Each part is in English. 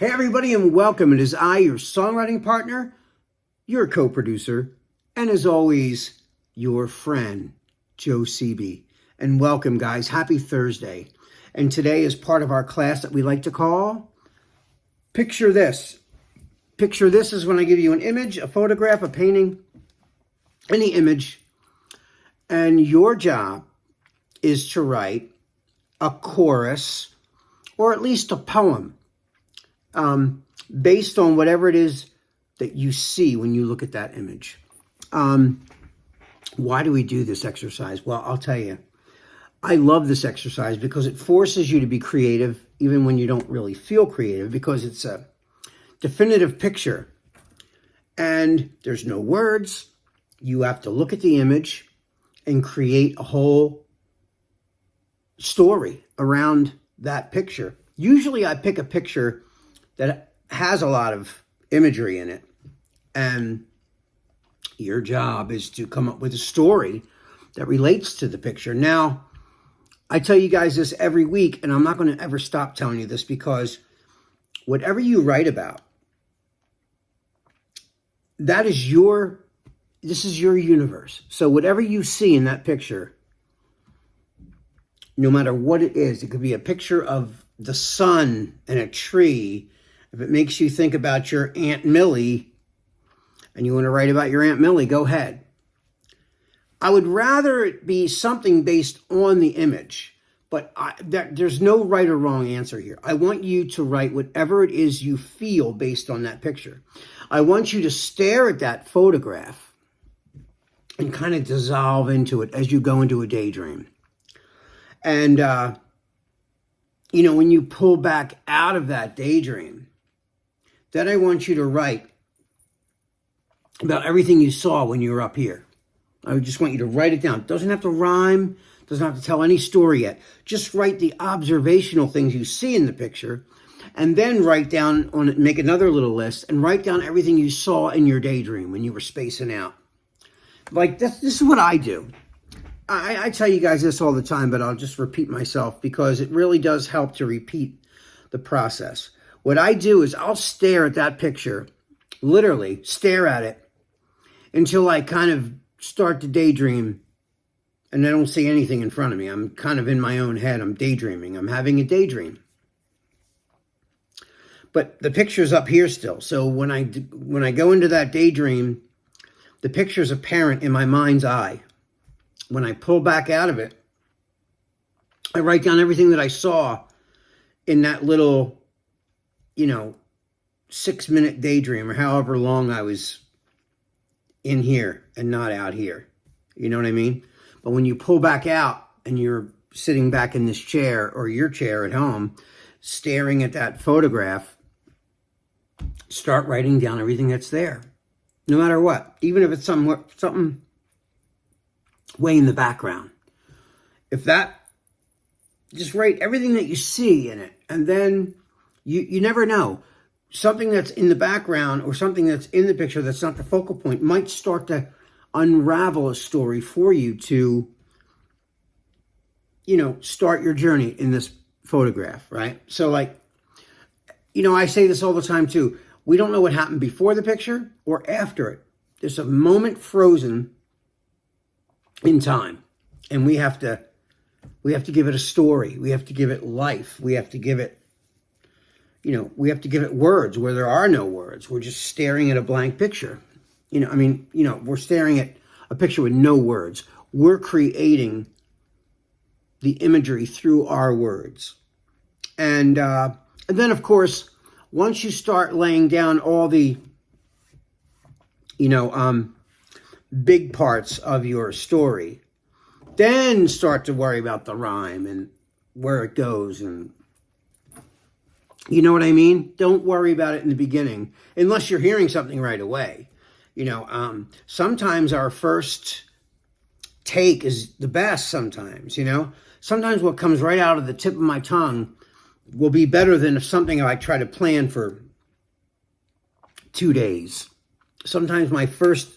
Hey everybody, and welcome. It is I, your songwriting partner, your co-producer, and as always, your friend, Joe Seeby. And welcome, guys. Happy Thursday. And today is part of our class that we like to call Picture This. Picture this is when I give you an image, a photograph, a painting, any image, and your job is to write a chorus or at least a poem based on whatever it is that you see when you look at that image. Why do we do this exercise? Well, I'll tell you. I love this exercise because it forces you to be creative even when you don't really feel creative, because it's a definitive picture and there's no words. You have to look at the image and create a whole story around that picture. Usually I pick a picture that has a lot of imagery in it, and your job is to come up with a story that relates to the picture. Now, I tell you guys this every week, and I'm not going to ever stop telling you this, because whatever you write about, this is your universe. So whatever you see in that picture, no matter what it is, it could be a picture of the sun and a tree. If it makes you think about your Aunt Millie and you want to write about your Aunt Millie, go ahead. I would rather it be something based on the image, but there's no right or wrong answer here. I want you to write whatever it is you feel based on that picture. I want you to stare at that photograph and kind of dissolve into it as you go into a daydream. And, when you pull back out of that daydream, then I want you to write about everything you saw when you were up here. I just want you to write it down. It doesn't have to rhyme, doesn't have to tell any story yet. Just write the observational things you see in the picture, and then write down on it, make another little list, and write down everything you saw in your daydream when you were spacing out. Like this is what I do. I tell you guys this all the time, but I'll just repeat myself because it really does help to repeat the process. What I do is I'll stare at that picture, literally stare at it until I kind of start to daydream and I don't see anything in front of me. I'm kind of in my own head. I'm daydreaming. I'm having a daydream. But the picture's up here still. So when I go into that daydream, the picture's apparent in my mind's eye. When I pull back out of it, I write down everything that I saw in that little, 6-minute daydream, or however long I was in here and not out here. You know what I mean? But when you pull back out and you're sitting back in this chair or your chair at home, staring at that photograph, start writing down everything that's there, no matter what, even if it's something way in the background. Just write everything that you see in it, and then you never know. Something that's in the background or something that's in the picture that's not the focal point might start to unravel a story for you to, start your journey in this photograph, right? So I say this all the time too. We don't know what happened before the picture or after it. There's a moment frozen in time, and we have to give it a story. We have to give it life. We have to give it, words where there are no words. We're just staring at a blank picture. We're staring at a picture with no words. We're creating the imagery through our words. And then, of course, once you start laying down all the, big parts of your story, then start to worry about the rhyme and where it goes. And you know what I mean? Don't worry about it in the beginning unless you're hearing something right away. Sometimes our first take is the best sometimes, Sometimes what comes right out of the tip of my tongue will be better than if something I try to plan for 2 days. Sometimes my first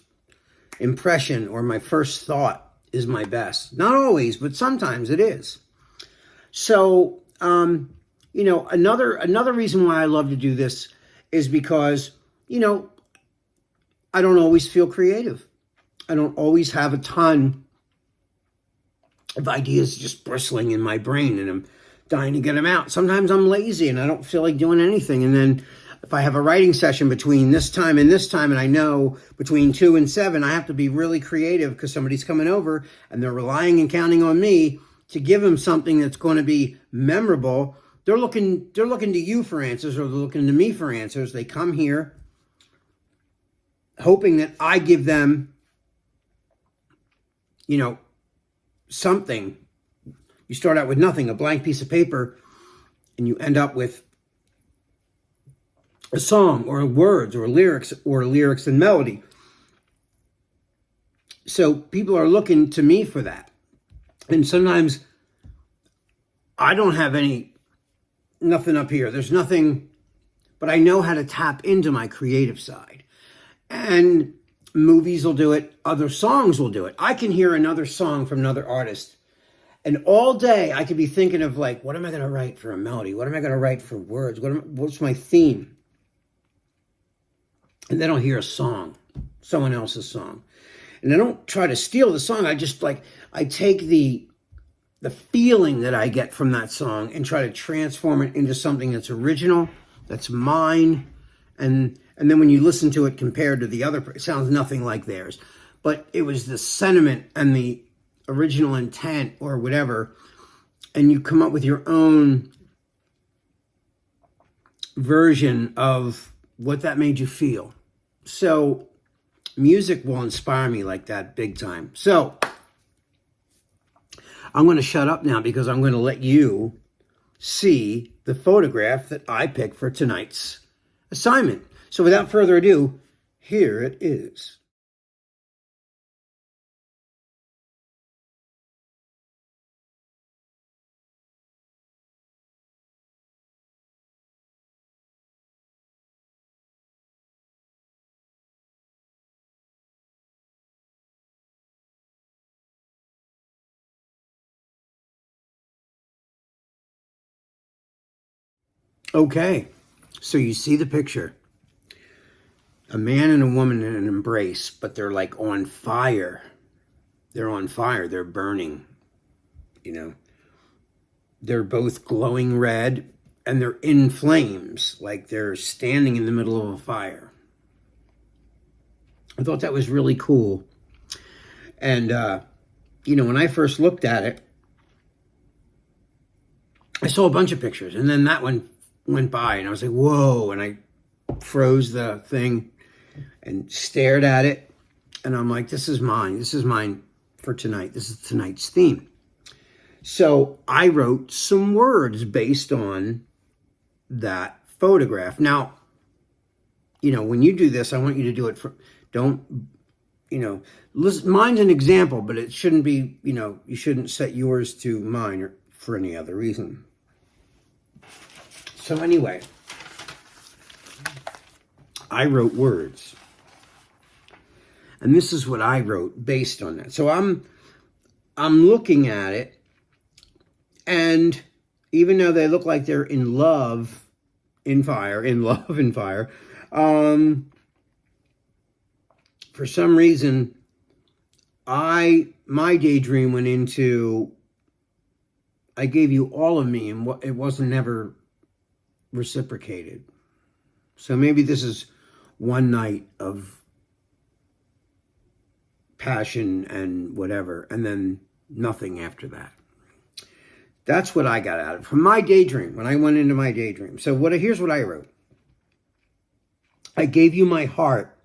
impression or my first thought is my best. Not always, but sometimes it is. So You know, another reason why I love to do this is because, you know, I don't always feel creative. I don't always have a ton of ideas just bristling in my brain, and I'm dying to get them out. Sometimes I'm lazy and I don't feel like doing anything. And then if I have a writing session between this time and this time, and I know between 2 and 7, I have to be really creative because somebody's coming over and they're relying and counting on me to give them something that's going to be memorable. They're looking to you for answers, or they're looking to me for answers. They come here hoping that I give them, you know, something. You start out with nothing, a blank piece of paper, and you end up with a song or words or lyrics and melody. So people are looking to me for that. And sometimes I don't have nothing up here. There's nothing, but I know how to tap into my creative side. And movies will do it. Other songs will do it. I can hear another song from another artist, and all day I could be thinking of, like, what am I going to write for a melody? What am I going to write for words? What's my theme? And then I'll hear a song, someone else's song. And I don't try to steal the song. I just, like, I take the feeling that I get from that song and try to transform it into something that's original, that's mine. And then when you listen to it compared to the other, it sounds nothing like theirs. But it was the sentiment and the original intent or whatever, and you come up with your own version of what that made you feel. So music will inspire me like that big time. So I'm going to shut up now because I'm going to let you see the photograph that I picked for tonight's assignment. So without further ado, here it is. Okay, so you see the picture. A man and a woman in an embrace, but they're like on fire. They're on fire. They're burning. You know, they're both glowing red and they're in flames, like they're standing in the middle of a fire. I thought that was really cool. And, you know, when I first looked at it, I saw a bunch of pictures, and then that one went by, and I was like, whoa, and I froze the thing and stared at it, and I'm like, this is mine for tonight. This is tonight's theme. So I wrote some words based on that photograph. Now, you know, when you do this, I want you to do it listen, mine's an example, but it shouldn't be, you know, you shouldn't set yours to mine or for any other reason. So anyway, I wrote words. And this is what I wrote based on that. So I'm looking at it, and even though they look like they're in love in fire, for some reason, my daydream went into, I gave you all of me, and it wasn't never reciprocated. So maybe this is one night of passion and whatever, and then nothing after that. That's what I got out of it from my daydream, when I went into my daydream. So here's what I wrote. I gave you my heart.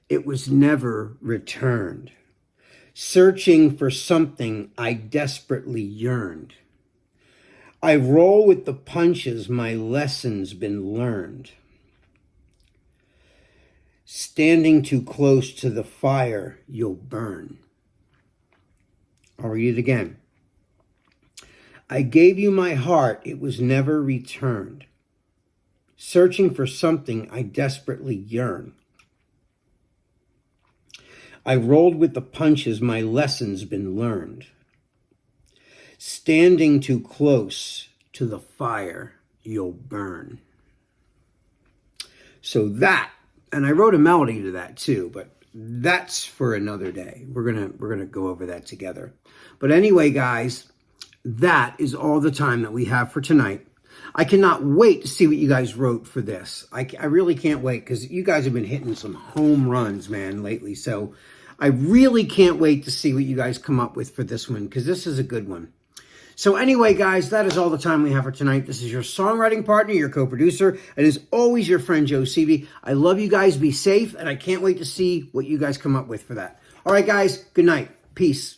It was never returned. Searching for something I desperately yearned. I roll with the punches, my lessons been learned. Standing too close to the fire, you'll burn. I'll read it again. I gave you my heart, it was never returned. Searching for something I desperately yearn. I rolled with the punches, my lessons been learned. Standing too close to the fire, you'll burn. So that, and I wrote a melody to that too, but that's for another day. We're gonna go over that together. But anyway, guys, that is all the time that we have for tonight. I cannot wait to see what you guys wrote for this. I really can't wait, because you guys have been hitting some home runs, man, lately. So I really can't wait to see what you guys come up with for this one, because this is a good one. So anyway, guys, that is all the time we have for tonight. This is your songwriting partner, your co-producer, and as always, your friend Joe Seavey. I love you guys. Be safe, and I can't wait to see what you guys come up with for that. All right, guys, good night. Peace.